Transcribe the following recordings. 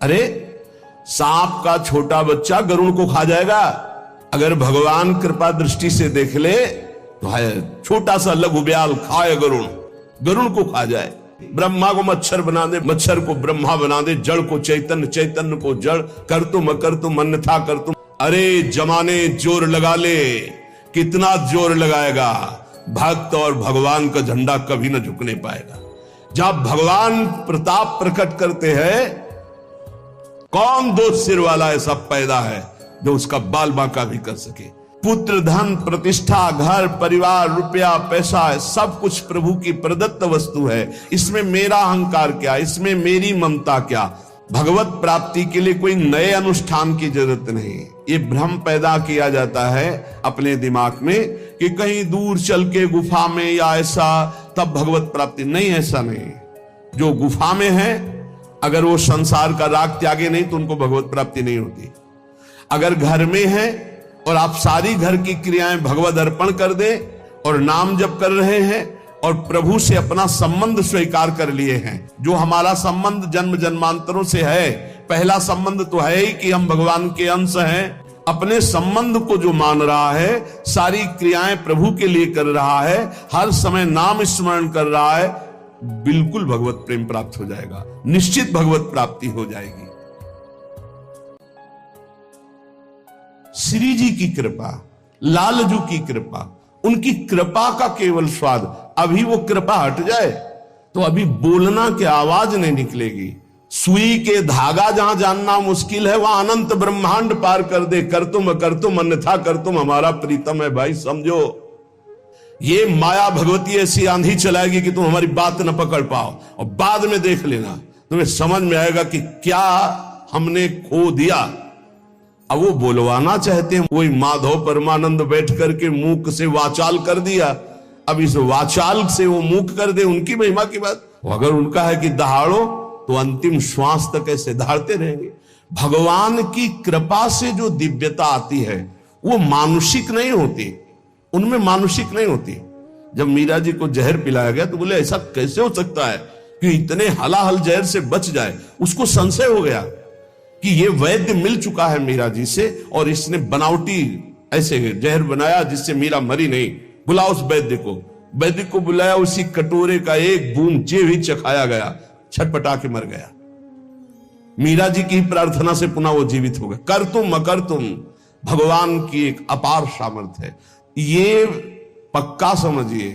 अरे सांप का छोटा बच्चा गरुड़ को खा जाएगा। अगर भगवान कृपा दृष्टि से देख ले तो है छोटा सा लघु ब्याल खाए गरुड़, गरुड़ को खा जाए। ब्रह्मा को मच्छर बना दे, मच्छर को ब्रह्मा बना दे, जड़ को चैतन्य, चैतन्य को जड़, कर तुम अकर तुम अन्यथा कर तुम। अरे जमाने जोर लगा ले, कितना जोर लगाएगा, भक्त और भगवान का झंडा कभी न झुकने पाएगा। जब भगवान प्रताप प्रकट करते हैं, कौन दो सिर वाला ऐसा पैदा है जो उसका बाल बांका भी कर सके। पुत्र, धन, प्रतिष्ठा, घर परिवार, रुपया, पैसा, सब कुछ प्रभु की प्रदत्त वस्तु है। इसमें मेरा अहंकार क्या, इसमें मेरी ममता क्या। भगवत प्राप्ति के लिए कोई नए अनुष्ठान की जरूरत नहीं। ये भ्रम पैदा किया जाता है अपने दिमाग में कि कहीं दूर चल के गुफा में या ऐसा तब भगवत प्राप्ति। नहीं, ऐसा नहीं। जो गुफा में है, अगर वो संसार का राग त्यागे नहीं तो उनको भगवत प्राप्ति नहीं होती। अगर घर में है और आप सारी घर की क्रियाएं भगवत अर्पण कर दे और नाम जप कर रहे हैं और प्रभु से अपना संबंध स्वीकार कर लिए हैं, जो हमारा संबंध जन्म जन्मांतरों से है, पहला संबंध तो है ही कि हम भगवान के अंश हैं। अपने संबंध को जो मान रहा है, सारी क्रियाएं प्रभु के लिए कर रहा है, हर समय नाम स्मरण कर रहा है, बिल्कुल भगवत प्रेम प्राप्त हो जाएगा, निश्चित भगवत प्राप्ति हो जाएगी। श्री जी की कृपा, लालजू की कृपा, उनकी कृपा का केवल स्वाद। अभी वो कृपा हट जाए तो अभी बोलना की आवाज नहीं निकलेगी। सुई के धागा जहां जानना मुश्किल है, वहां अनंत ब्रह्मांड पार कर दे। कर तुम अन्यथा कर तुम हमारा प्रीतम है। भाई समझो, ये माया भगवती ऐसी आंधी चलाएगी कि तुम हमारी बात न पकड़ पाओ, और बाद में देख लेना तुम्हें समझ में आएगा कि क्या हमने खो दिया। अब वो बोलवाना चाहते हैं, वही माधव परमानंद बैठ करके मूक से वाचाल कर दिया। अब इस वाचाल से वो मूक कर दे, उनकी महिमा की बात। अगर उनका है कि दहाड़ो तो अंतिम श्वास तक ऐसे दहाड़ते रहेंगे। भगवान की कृपा से जो दिव्यता आती है वो मानुषिक नहीं होती, उनमें मानुषिक नहीं होती। जब मीरा जी को जहर पिलाया गया तो बोले ऐसा कैसे हो सकता है कि इतने हलाहल जहर से बच जाए। उसको संशय हो गया कि ये वैद्य मिल चुका है मीरा जी से और इसने बनावटी ऐसे जहर बनाया जिससे मीरा मरी नहीं। बुला उस वैद्य को। वैद्य को बुलाया, उसी कटोरे का एक बूंद जे भी चखाया गया, छटपटा के मर गया। मीरा जी की प्रार्थना से पुनः वो जीवित हो गए। कर तुम अकर तुम, भगवान की एक अपार सामर्थ्य है। ये पक्का समझिए,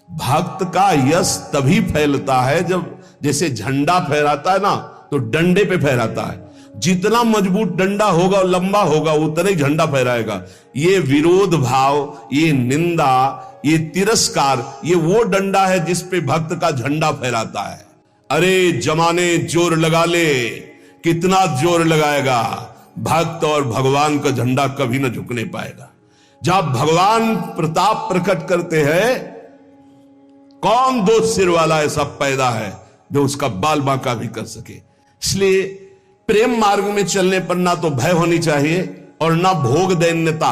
भक्त का यश तभी फैलता है जब, जैसे झंडा फहराता है ना तो डंडे पे फहराता है। जितना मजबूत डंडा होगा, लंबा होगा, उतना ही झंडा फहराएगा। ये विरोध भाव, ये निंदा, ये तिरस्कार, ये वो डंडा है जिस पे भक्त का झंडा फहराता है। अरे जमाने जोर लगा ले, कितना जोर लगाएगा, भक्त और भगवान का झंडा कभी न झुकने पाएगा। जब भगवान प्रताप प्रकट करते हैं, कौन दो सिर वाला ऐसा पैदा है जो उसका बाल बांका भी कर सके। इसलिए प्रेम मार्ग में चलने पर ना तो भय होनी चाहिए और ना भोग दैन्यता।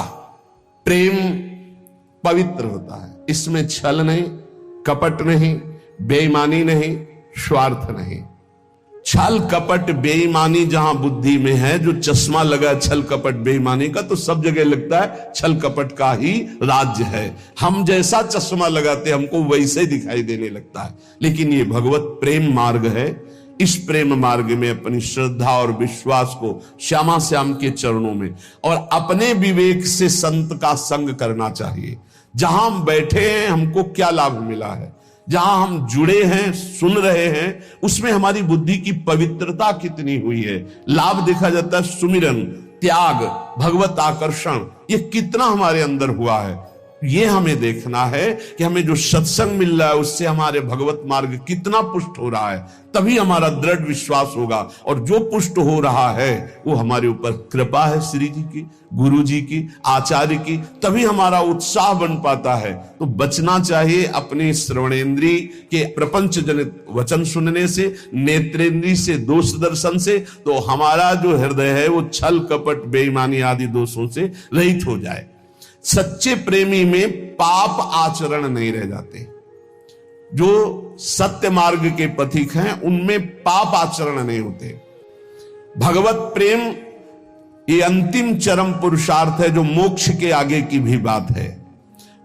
प्रेम पवित्र होता है, इसमें छल नहीं, कपट नहीं, बेईमानी नहीं, स्वार्थ नहीं। छल कपट बेईमानी जहां बुद्धि में है, जो चश्मा लगा छल कपट बेईमानी का, तो सब जगह लगता है छल कपट का ही राज्य है। हम जैसा चश्मा लगाते हमको वैसे ही दिखाई देने लगता है। लेकिन ये भगवत प्रेम मार्ग है। इस प्रेम मार्ग में अपनी श्रद्धा और विश्वास को श्यामा श्याम के चरणों में और अपने विवेक से संत का संग करना चाहिए। जहां हम बैठे हैं हमको क्या लाभ मिला है, जहां हम जुड़े हैं, सुन रहे हैं, उसमें हमारी बुद्धि की पवित्रता कितनी हुई है। लाभ देखा जाता है सुमिरन, त्याग, भगवत आकर्षण, ये कितना हमारे अंदर हुआ है। ये हमें देखना है कि हमें जो सत्संग मिल रहा है उससे हमारे भगवत मार्ग कितना पुष्ट हो रहा है। तभी हमारा दृढ़ विश्वास होगा, और जो पुष्ट हो रहा है वो हमारे ऊपर कृपा है श्री जी की, गुरु जी की, आचार्य की, तभी हमारा उत्साह बन पाता है। तो बचना चाहिए अपनी श्रवणेन्द्रिय के प्रपंच जनित वचन सुनने से, नेत्रेंद्रिय से दोष दर्शन से, तो हमारा जो हृदय है वो छल कपट बेईमानी आदि दोषों से रहित हो जाए। सच्चे प्रेमी में पाप आचरण नहीं रह जाते। जो सत्य मार्ग के पथिक हैं उनमें पाप आचरण नहीं होते। भगवत प्रेम ये अंतिम चरम पुरुषार्थ है, जो मोक्ष के आगे की भी बात है।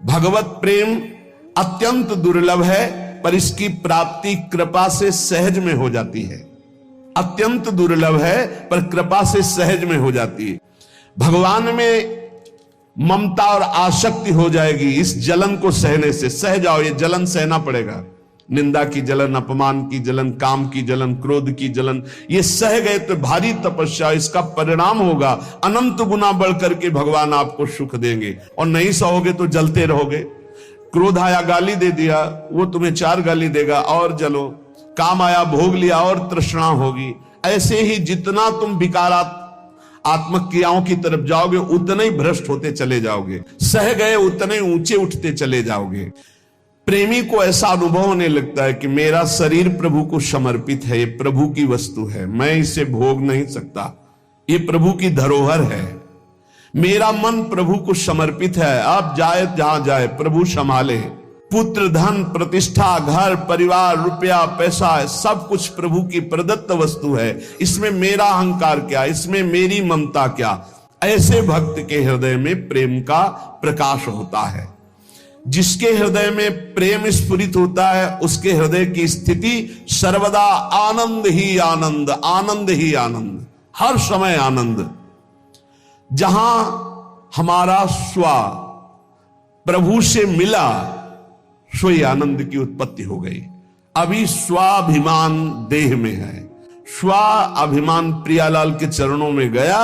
भगवत प्रेम अत्यंत दुर्लभ है, पर इसकी प्राप्ति कृपा से सहज में हो जाती है। अत्यंत दुर्लभ है, पर कृपा से सहज में हो जाती है। भगवान में ममता और आसक्ति हो जाएगी इस जलन को सहने से। सह जाओ, ये जलन सहना पड़ेगा। निंदा की जलन, अपमान की जलन, काम की जलन, क्रोध की जलन, ये सह गए तो भारी तपस्या, इसका परिणाम होगा अनंत गुना बढ़ करके भगवान आपको सुख देंगे। और नहीं सहोगे तो जलते रहोगे। क्रोध आया, गाली दे दिया, वो तुम्हें 4 गाली देगा और जलो। काम आया, भोग लिया और तृष्णा होगी। ऐसे ही जितना तुम विकारात्मक क्रियाओं की तरफ जाओगे उतने ही भ्रष्ट होते चले जाओगे। सह गए उतने ऊंचे उठते चले जाओगे। प्रेमी को ऐसा अनुभव होने लगता है कि मेरा शरीर प्रभु को समर्पित है, ये प्रभु की वस्तु है, मैं इसे भोग नहीं सकता, ये प्रभु की धरोहर है। मेरा मन प्रभु को समर्पित है, अब जाए जहां जाए प्रभु संभाले। पुत्र, धन, प्रतिष्ठा, घर, परिवार, रुपया, पैसा, सब कुछ प्रभु की प्रदत्त वस्तु है। इसमें मेरा अहंकार क्या, इसमें मेरी ममता क्या? ऐसे भक्त के हृदय में प्रेम का प्रकाश होता है। जिसके हृदय में प्रेम स्फुरित होता है उसके हृदय की स्थिति सर्वदा आनंद ही आनंद, आनंद ही आनंद, हर समय आनंद। जहां हमारा स्व प्रभु से मिला, सोई आनंद की उत्पत्ति हो गई। अभी स्वाभिमान देह में है, स्वाभिमान प्रियालाल के चरणों में गया,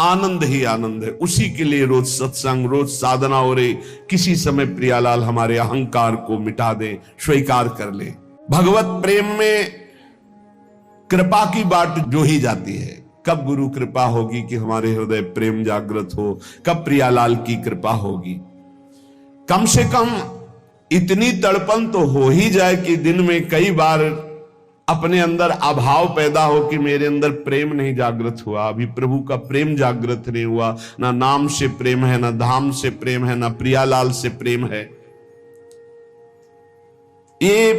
आनंद ही आनंद है। उसी के लिए रोज सत्संग, रोज साधना हो रही। किसी समय प्रियालाल हमारे अहंकार को मिटा दे, स्वीकार कर ले। भगवत प्रेम में कृपा की बाट जो ही जाती है। कब गुरु कृपा होगी कि हमारे हृदय प्रेम जागृत हो, कब प्रियालाल की कृपा होगी। कम से कम इतनी तड़पन तो हो ही जाए कि दिन में कई बार अपने अंदर अभाव पैदा हो कि मेरे अंदर प्रेम नहीं जागृत हुआ, अभी प्रभु का प्रेम जागृत नहीं हुआ। ना नाम से प्रेम है, ना धाम से प्रेम है, ना प्रियालाल से प्रेम है। ये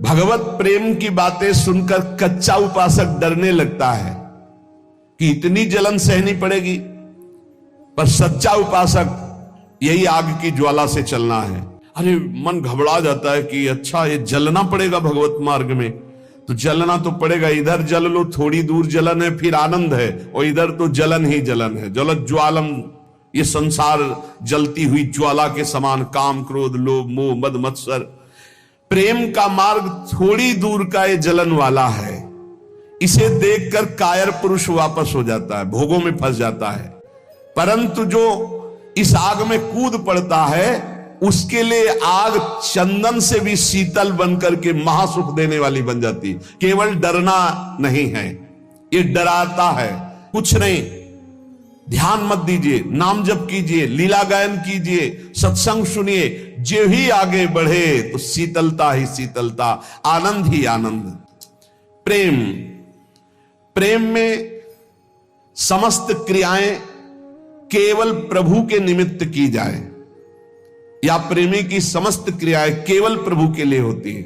भगवत प्रेम की बातें सुनकर कच्चा उपासक डरने लगता है कि इतनी जलन सहनी पड़ेगी, पर सच्चा उपासक यही आग की ज्वाला से चलना है। अरे मन घबरा जाता है कि अच्छा ये जलना पड़ेगा भगवत मार्ग में, तो जलना तो पड़ेगा। इधर जल लो, थोड़ी दूर जलन है फिर आनंद है, और इधर तो जलन ही जलन है। जलत ज्वालम, ये संसार जलती हुई ज्वाला के समान, काम, क्रोध, लोभ, मोह, मद, मत्सर। प्रेम का मार्ग थोड़ी दूर का ये जलन वाला है। इसे देखकर कायर पुरुष वापस हो जाता है, भोगों में फंस जाता है। परंतु जो इस आग में कूद पड़ता है उसके लिए आग चंदन से भी शीतल बनकर के महासुख देने वाली बन जाती। केवल डरना नहीं है, ये डराता है कुछ नहीं। ध्यान मत दीजिए, नाम जप कीजिए, लीला गायन कीजिए, सत्संग सुनिए। जो ही आगे बढ़े तो शीतलता ही शीतलता, आनंद ही आनंद। प्रेम, प्रेम में समस्त क्रियाएं केवल प्रभु के निमित्त की जाए, या प्रेमी की समस्त क्रियाएं केवल प्रभु के लिए होती है।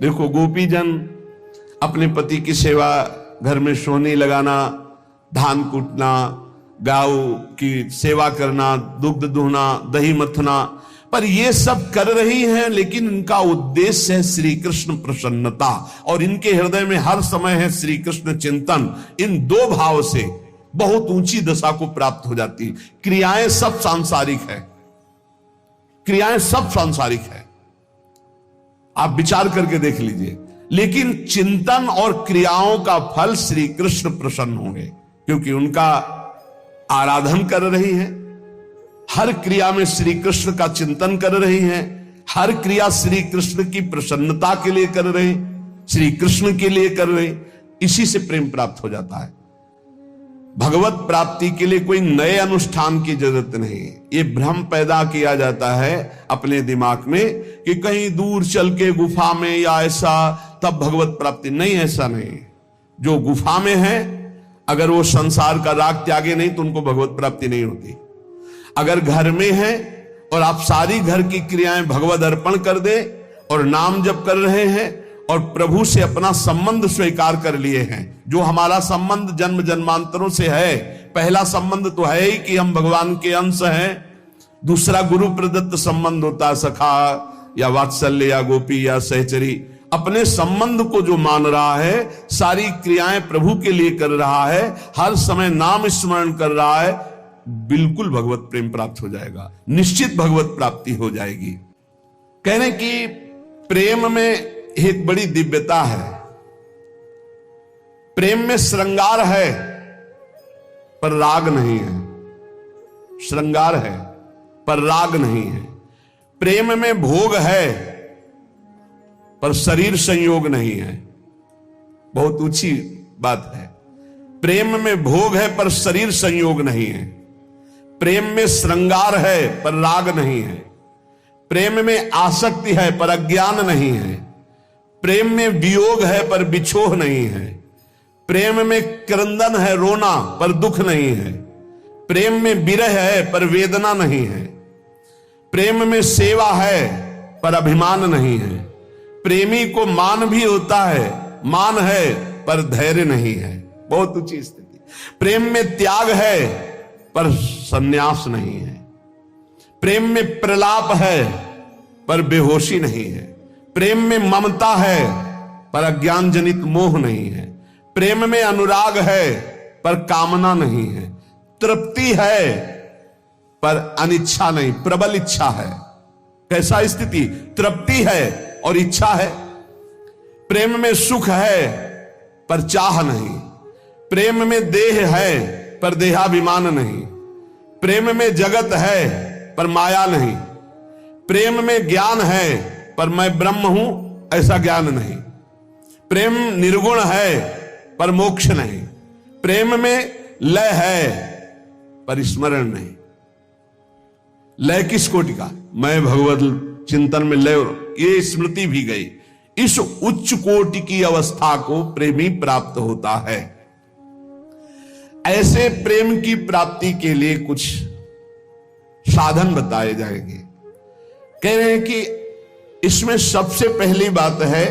देखो, गोपीजन अपने पति की सेवा, घर में सोनी लगाना, धान कूटना, गाय की सेवा करना, दुग्ध दुहना, दही मथना, पर ये सब कर रही हैं, लेकिन इनका उद्देश्य है श्री कृष्ण प्रसन्नता, और इनके हृदय में हर समय है श्री कृष्ण चिंतन। इन दो भाव से बहुत ऊंची दशा को प्राप्त हो जाती। क्रियाएं सब सांसारिक है, क्रियाएं सब सांसारिक है, आप विचार करके देख लीजिए, लेकिन चिंतन और क्रियाओं का फल श्री कृष्ण प्रसन्न होंगे, क्योंकि उनका आराधन कर रही हैं। हर क्रिया में श्री कृष्ण का चिंतन कर रही हैं, हर क्रिया श्री कृष्ण की प्रसन्नता के लिए कर रहे, श्री कृष्ण के लिए कर रहे। इसी से प्रेम प्राप्त हो जाता है। भगवत प्राप्ति के लिए कोई नए अनुष्ठान की जरूरत नहीं। ये भ्रम पैदा किया जाता है अपने दिमाग में कि कहीं दूर चल के गुफा में या ऐसा तब भगवत प्राप्ति। नहीं, ऐसा नहीं। जो गुफा में है, अगर वो संसार का राग त्यागे नहीं तो उनको भगवत प्राप्ति नहीं होती। अगर घर में है और आप सारी घर की क्रियाएं भगवत अर्पण कर दे और नाम जप कर रहे हैं और प्रभु से अपना संबंध स्वीकार कर लिए हैं। जो हमारा संबंध जन्म जन्मांतरों से है, पहला संबंध तो है ही कि हम भगवान के अंश हैं। दूसरा गुरु प्रदत्त संबंध होता है, सखा या वात्सल्य या गोपी या सहचरी। अपने संबंध को जो मान रहा है, सारी क्रियाएं प्रभु के लिए कर रहा है, हर समय नाम स्मरण कर रहा है, बिल्कुल भगवत प्रेम प्राप्त हो जाएगा, निश्चित भगवत प्राप्ति हो जाएगी। कहने की प्रेम में एक बड़ी दिव्यता है। प्रेम में श्रृंगार है पर राग नहीं है। श्रृंगार है पर राग नहीं है। प्रेम में भोग है पर शरीर संयोग नहीं है। बहुत ऊंची बात है। प्रेम में भोग है पर शरीर संयोग नहीं है। प्रेम में श्रृंगार है पर राग नहीं है। प्रेम में आसक्ति है पर अज्ञान नहीं है। प्रेम में वियोग है पर बिछोह नहीं है। प्रेम में क्रंदन है, रोना, पर दुख नहीं है। प्रेम में विरह है पर वेदना नहीं है। प्रेम में सेवा है पर अभिमान नहीं है। प्रेमी को मान भी होता है, मान है पर धैर्य नहीं है। बहुत ऊंची स्थिति। प्रेम में त्याग है पर संन्यास नहीं है। प्रेम में प्रलाप है पर बेहोशी नहीं है। प्रेम में ममता है पर अज्ञान जनित मोह नहीं है। प्रेम में अनुराग है पर कामना नहीं है। तृप्ति है पर अनिच्छा नहीं, प्रबल इच्छा है। कैसा स्थिति? तृप्ति है और इच्छा है। प्रेम में सुख है पर चाह नहीं। प्रेम में देह है पर देहाभिमान नहीं। प्रेम में जगत है पर माया नहीं। प्रेम में ज्ञान है पर मैं ब्रह्म हूं ऐसा ज्ञान नहीं। प्रेम निर्गुण है पर मोक्ष नहीं। प्रेम में लय है पर स्मरण नहीं। लय किस कोटि का? मैं भगवत चिंतन में लय, ये स्मृति भी गई। इस उच्च कोटि की अवस्था को प्रेमी प्राप्त होता है। ऐसे प्रेम की प्राप्ति के लिए कुछ साधन बताए जाएंगे। कह रहे हैं कि इसमें सबसे पहली बात है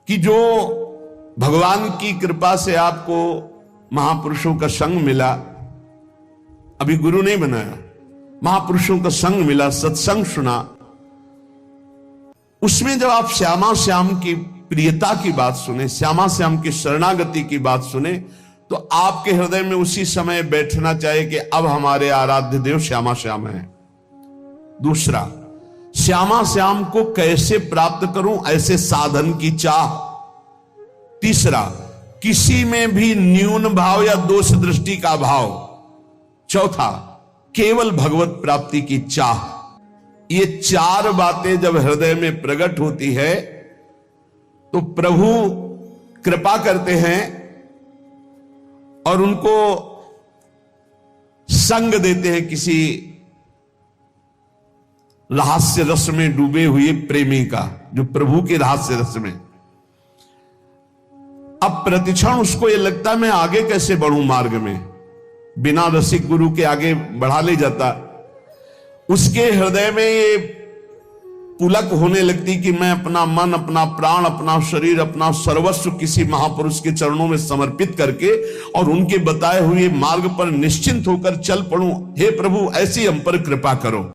कि जो भगवान की कृपा से आपको महापुरुषों का संग मिला, अभी गुरु नहीं बनाया, महापुरुषों का संग मिला, सत्संग सुना, उसमें जब आप श्यामा श्याम की प्रियता की बात सुने, श्यामा श्याम की शरणागति की बात सुने, तो आपके हृदय में उसी समय बैठना चाहिए कि अब हमारे आराध्य देव श्यामा श्याम हैं। दूसरा, श्यामा श्याम को कैसे प्राप्त करूं, ऐसे साधन की चाह। तीसरा, किसी में भी न्यून भाव या दोष दृष्टि का भाव। चौथा, केवल भगवत प्राप्ति की चाह। ये चार बातें जब हृदय में प्रकट होती है तो प्रभु कृपा करते हैं और उनको संग देते हैं किसी रहस्य रस में डूबे हुए प्रेमी का, जो प्रभु के रहस्य रस में। अब प्रतिक्षण उसको यह लगता है मैं आगे कैसे बढ़ूं मार्ग में, बिना रसिक गुरु के आगे बढ़ा ले जाता। उसके हृदय में ये पुलक होने लगती कि मैं अपना मन, अपना प्राण, अपना शरीर, अपना सर्वस्व किसी महापुरुष के चरणों में समर्पित करके और उनके बताए हुए मार्ग पर निश्चिंत होकर चल पड़ूं। हे प्रभु, ऐसी हम पर कृपा करो।